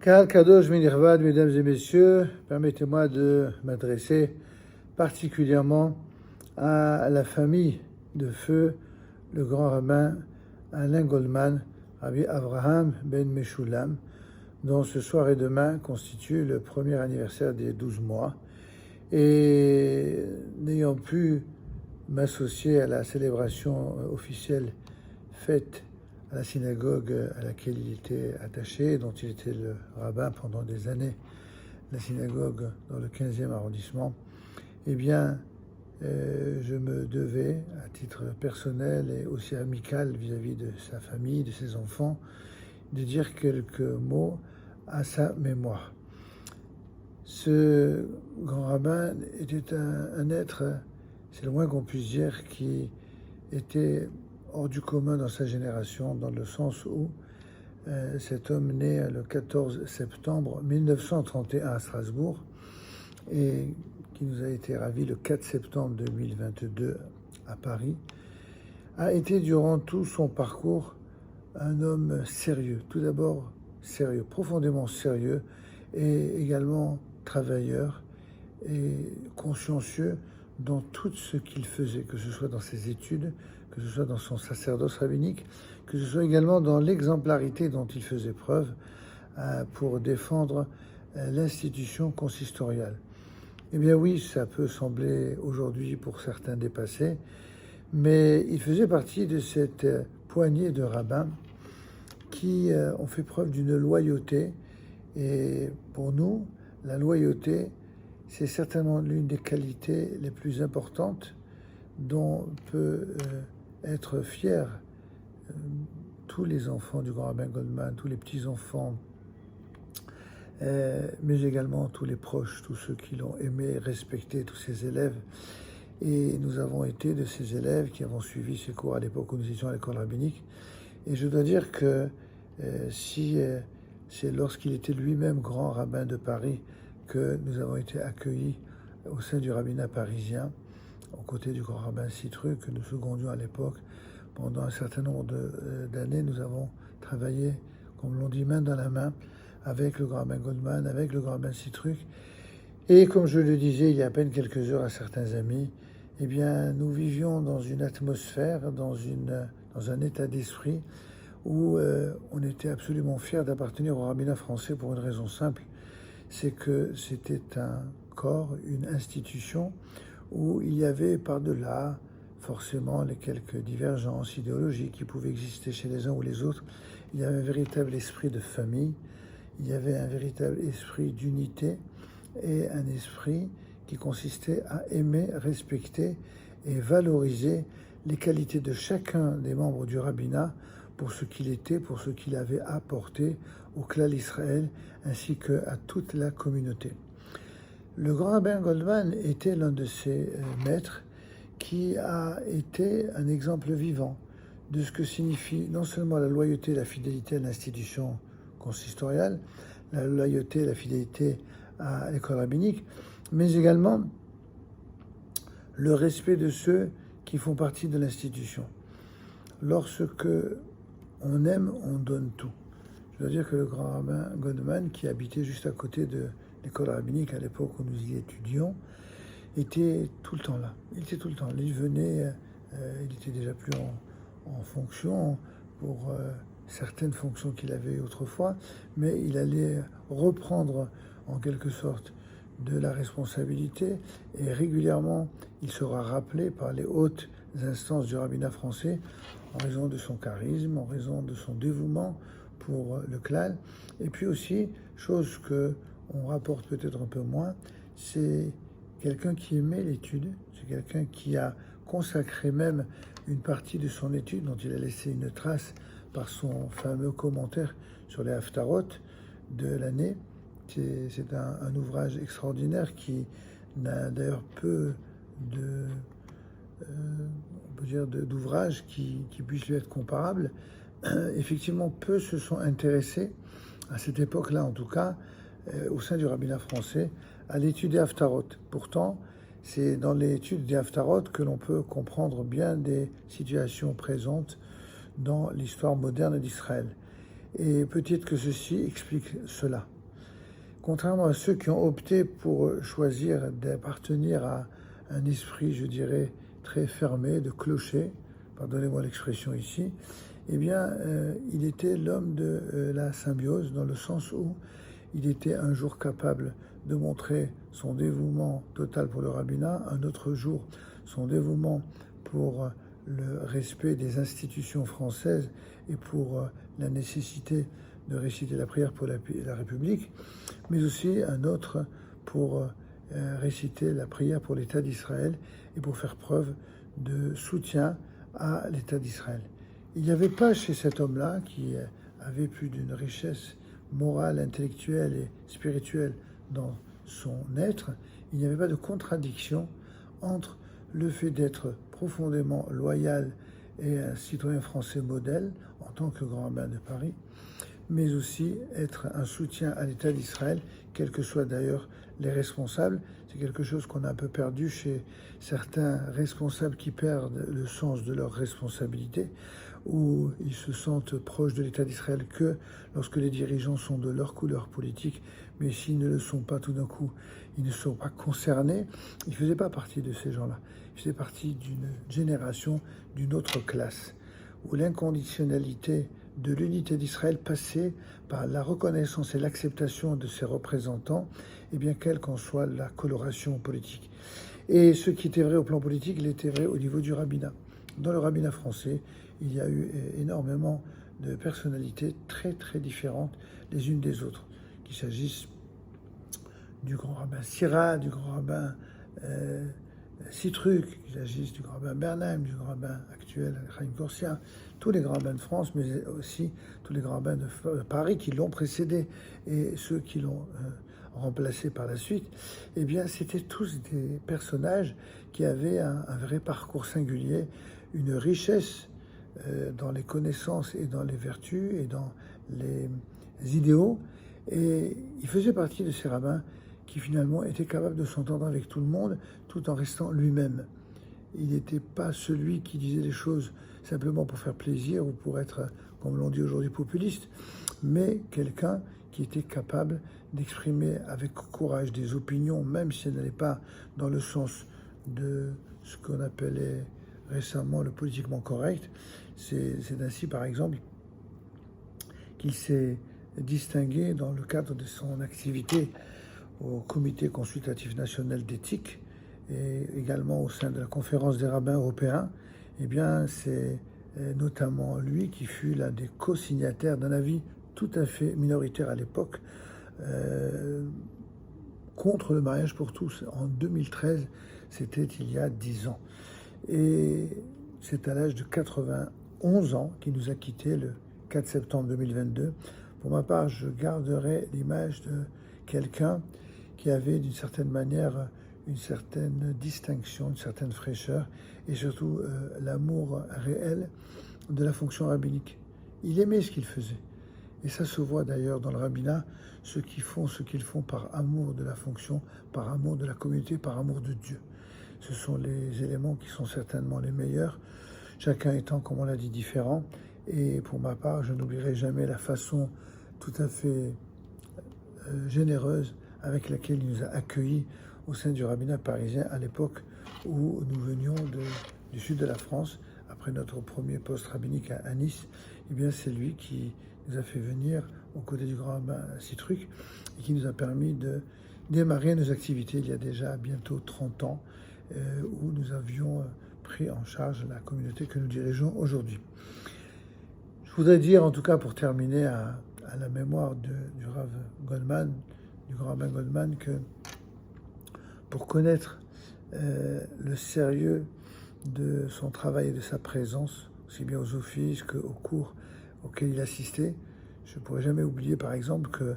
Kahal Kadosh Minirvad, mesdames et messieurs, permettez-moi de m'adresser particulièrement à la famille de feu, le grand rabbin Alain Goldman, Rabbi Avraham Ben Meshulam, dont ce soir et demain constitue le premier anniversaire des 12 mois. Et n'ayant pu m'associer à la célébration officielle faite à la synagogue à laquelle il était attaché, dont il était le rabbin pendant des années, la synagogue dans le 15e arrondissement, eh bien, je me devais, à titre personnel et aussi amical vis-à-vis de sa famille, de ses enfants, de dire quelques mots à sa mémoire. Ce grand rabbin était un être, c'est le moins qu'on puisse dire, qui était hors du commun dans sa génération, dans le sens où cet homme né le 14 septembre 1931 à Strasbourg et qui nous a été ravi le 4 septembre 2022 à Paris, a été durant tout son parcours un homme sérieux, tout d'abord sérieux, profondément sérieux, et également travailleur et consciencieux dans tout ce qu'il faisait, que ce soit dans ses études, que ce soit dans son sacerdoce rabbinique, que ce soit également dans l'exemplarité dont il faisait preuve pour défendre l'institution consistoriale. Eh bien oui, ça peut sembler aujourd'hui pour certains dépassé, mais il faisait partie de cette poignée de rabbins qui ont fait preuve d'une loyauté. Et pour nous, la loyauté, c'est certainement l'une des qualités les plus importantes dont peut être fier tous les enfants du grand rabbin Goldman, tous les petits-enfants, mais également tous les proches, tous ceux qui l'ont aimé, respecté, tous ses élèves. Et nous avons été de ces élèves qui avons suivi ses cours à l'époque où nous étions à l'école rabbinique. Et je dois dire que c'est lorsqu'il était lui-même grand rabbin de Paris que nous avons été accueillis au sein du rabbinat parisien, aux côtés du grand rabbin Citruc, que nous secondions à l'époque. Pendant un certain nombre d'années, nous avons travaillé, comme l'on dit, main dans la main, avec le grand rabbin Goldman, avec le grand rabbin Citruc. Et comme je le disais il y a à peine quelques heures à certains amis, eh bien, nous vivions dans une atmosphère, dans un état d'esprit où on était absolument fiers d'appartenir au rabbinat français pour une raison simple, c'est que c'était un corps, une institution où il y avait par-delà forcément les quelques divergences idéologiques qui pouvaient exister chez les uns ou les autres, il y avait un véritable esprit de famille, il y avait un véritable esprit d'unité et un esprit qui consistait à aimer, respecter et valoriser les qualités de chacun des membres du rabbinat pour ce qu'il était, pour ce qu'il avait apporté au Klal Israël ainsi qu'à toute la communauté. Le grand rabbin Goldman était l'un de ces maîtres qui a été un exemple vivant de ce que signifie non seulement la loyauté et la fidélité à l'institution consistoriale, la loyauté et la fidélité à l'école rabbinique, mais également le respect de ceux qui font partie de l'institution. Lorsque on aime, on donne tout. Je dois dire que le grand rabbin Goldman, qui habitait juste à côté de l'école rabbinique à l'époque où nous y étudions, était tout le temps là. Il était tout le temps. Il venait, il était déjà plus en fonction pour certaines fonctions qu'il avait autrefois, mais il allait reprendre en quelque sorte de la responsabilité et régulièrement il sera rappelé par les hautes instances du rabbinat français en raison de son charisme, en raison de son dévouement pour le Klal. Et puis aussi, chose que on rapporte peut-être un peu moins, c'est quelqu'un qui aimait l'étude, c'est quelqu'un qui a consacré même une partie de son étude dont il a laissé une trace par son fameux commentaire sur les Haftarot de l'année. C'est un ouvrage extraordinaire qui n'a d'ailleurs peu d'ouvrages qui puissent lui être comparables. Effectivement, peu se sont intéressés, à cette époque-là en tout cas, au sein du rabbinat français, à l'étude des Haftarot. Pourtant, c'est dans l'étude des Haftarot que l'on peut comprendre bien des situations présentes dans l'histoire moderne d'Israël. Et peut-être que ceci explique cela. Contrairement à ceux qui ont opté pour choisir d'appartenir à un esprit, je dirais, très fermé, de clocher, pardonnez-moi l'expression ici, eh bien, il était l'homme de la symbiose, dans le sens où il était un jour capable de montrer son dévouement total pour le rabbinat, un autre jour son dévouement pour le respect des institutions françaises et pour la nécessité de réciter la prière pour la République, mais aussi un autre pour réciter la prière pour l'État d'Israël et pour faire preuve de soutien à l'État d'Israël. Il n'y avait pas chez cet homme-là, qui avait plus d'une richesse morale, intellectuelle et spirituelle dans son être, il n'y avait pas de contradiction entre le fait d'être profondément loyal et un citoyen français modèle en tant que grand rabbin de Paris, mais aussi être un soutien à l'État d'Israël, quels que soient d'ailleurs les responsables. C'est quelque chose qu'on a un peu perdu chez certains responsables qui perdent le sens de leur responsabilité, où ils se sentent proches de l'État d'Israël que lorsque les dirigeants sont de leur couleur politique, mais s'ils ne le sont pas tout d'un coup, ils ne sont pas concernés. Ils ne faisaient pas partie de ces gens-là. Ils faisaient partie d'une génération, d'une autre classe, où l'inconditionnalité de l'unité d'Israël passait par la reconnaissance et l'acceptation de ses représentants, et bien quelle qu'en soit la coloration politique. Et ce qui était vrai au plan politique, il était vrai au niveau du rabbinat. Dans le rabbinat français, il y a eu énormément de personnalités très très différentes les unes des autres, qu'il s'agisse du grand rabbin Sira, du grand rabbin Sitruk, qu'il s'agisse du grand rabbin Bernheim, du grand rabbin actuel Chaim Korsia, tous les grands rabbins de France, mais aussi tous les grands rabbins de Paris qui l'ont précédé et ceux qui l'ont remplacé par la suite, eh bien, c'était tous des personnages qui avaient un vrai parcours singulier, une richesse dans les connaissances et dans les vertus et dans les idéaux. Et il faisait partie de ces rabbins qui finalement étaient capables de s'entendre avec tout le monde tout en restant lui-même. Il n'était pas celui qui disait les choses simplement pour faire plaisir ou pour être, comme l'on dit aujourd'hui, populiste, mais quelqu'un qui était capable d'exprimer avec courage des opinions, même si elles n'allaient pas dans le sens de ce qu'on appelait récemment le politiquement correct. C'est ainsi, par exemple, qu'il s'est distingué dans le cadre de son activité au Comité consultatif national d'éthique et également au sein de la conférence des rabbins européens. Eh bien, c'est notamment lui qui fut l'un des co-signataires d'un avis tout à fait minoritaire à l'époque contre le mariage pour tous. En 2013, c'était il y a 10 ans. Et c'est à l'âge de 91 ans qu'il nous a quittés le 4 septembre 2022. Pour ma part, je garderai l'image de quelqu'un qui avait d'une certaine manière une certaine distinction, une certaine fraîcheur et surtout l'amour réel de la fonction rabbinique. Il aimait ce qu'il faisait. Et ça se voit d'ailleurs dans le rabbinat, ceux qui font ce qu'ils font par amour de la fonction, par amour de la communauté, par amour de Dieu. Ce sont les éléments qui sont certainement les meilleurs, chacun étant, comme on l'a dit, différent. Et pour ma part, je n'oublierai jamais la façon tout à fait généreuse avec laquelle il nous a accueillis au sein du rabbinat parisien à l'époque où nous venions du sud de la France, après notre premier poste rabbinique à Nice. Eh bien, c'est lui qui nous a fait venir aux côtés du grand rabbin Sitruk et qui nous a permis de démarrer nos activités il y a déjà bientôt 30 ans, où nous avions pris en charge la communauté que nous dirigeons aujourd'hui. Je voudrais dire, en tout cas pour terminer, à la mémoire du Rav Goldman, du grand rabbin Goldman, que pour connaître le sérieux de son travail et de sa présence, aussi bien aux offices qu'aux cours auxquels il assistait, je ne pourrais jamais oublier par exemple que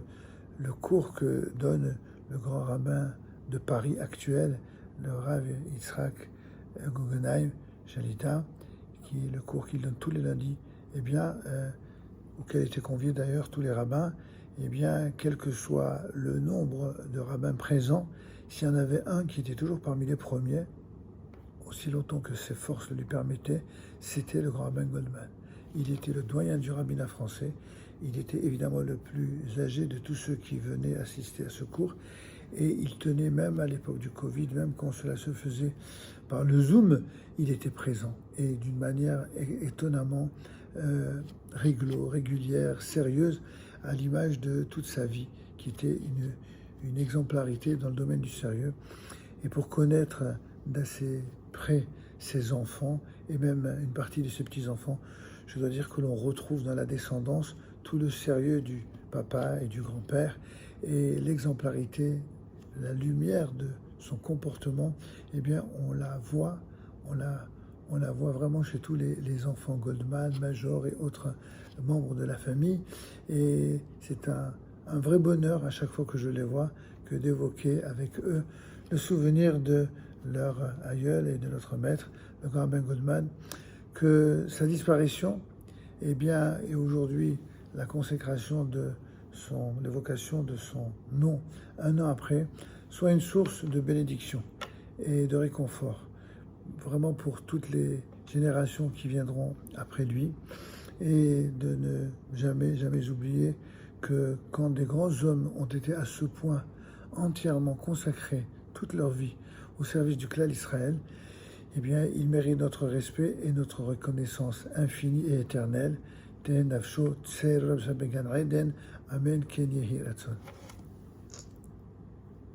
le cours que donne le grand rabbin de Paris actuel, le Rav Yitzhak Guggenheim Shalita, qui est le cours qu'il donne tous les lundis, eh bien, auquel étaient conviés d'ailleurs tous les rabbins, eh bien, quel que soit le nombre de rabbins présents, s'il y en avait un qui était toujours parmi les premiers, aussi longtemps que ses forces le lui permettaient, c'était le grand rabbin Goldman. Il était le doyen du rabbinat français, il était évidemment le plus âgé de tous ceux qui venaient assister à ce cours. Et il tenait même à l'époque du Covid, même quand cela se faisait par le Zoom, il était présent. Et d'une manière étonnamment régulière, sérieuse, à l'image de toute sa vie, qui était une exemplarité dans le domaine du sérieux. Et pour connaître d'assez près ses enfants, et même une partie de ses petits-enfants, je dois dire que l'on retrouve dans la descendance tout le sérieux du papa et du grand-père, et l'exemplarité, la lumière de son comportement, eh bien, on la voit vraiment chez tous les enfants Goldman, Major et autres membres de la famille. Et c'est un vrai bonheur à chaque fois que je les vois que d'évoquer avec eux le souvenir de leur aïeul et de notre maître, le grand rabbin Goldman, que sa disparition, eh bien, et aujourd'hui la consécration de l'évocation de son nom un an après, soit une source de bénédiction et de réconfort, vraiment pour toutes les générations qui viendront après lui, et de ne jamais oublier que quand des grands hommes ont été à ce point entièrement consacrés toute leur vie au service du clan Israël, eh bien, ils méritent notre respect et notre reconnaissance infinie et éternelle. Amen. Ken yehi ratzon.